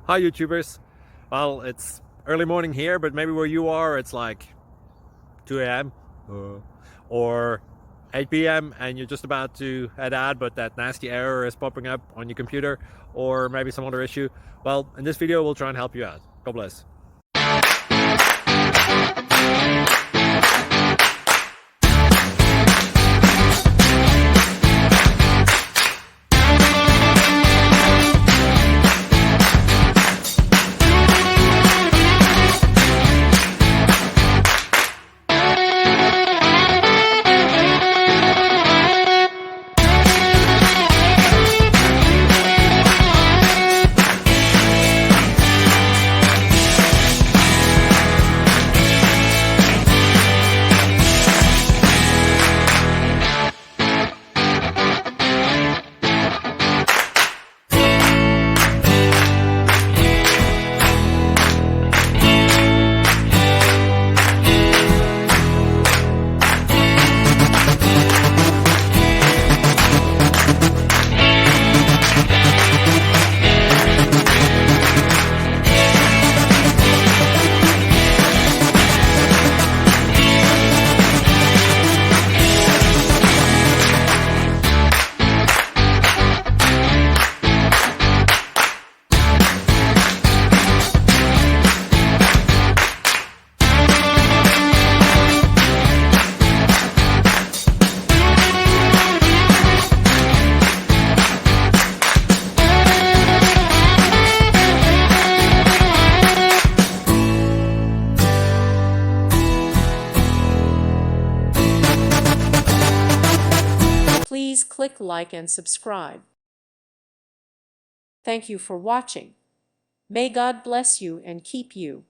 Hi YouTubers. Well, it's early morning here, but maybe where you are it's like 2 a.m. or 8 p.m. and you're just about to head out, but that nasty error is popping up on your computer, or maybe some other issue. Well, in this video we'll try and help you out. God bless. Please click like and subscribe. Thank you for watching. May God bless you and keep you.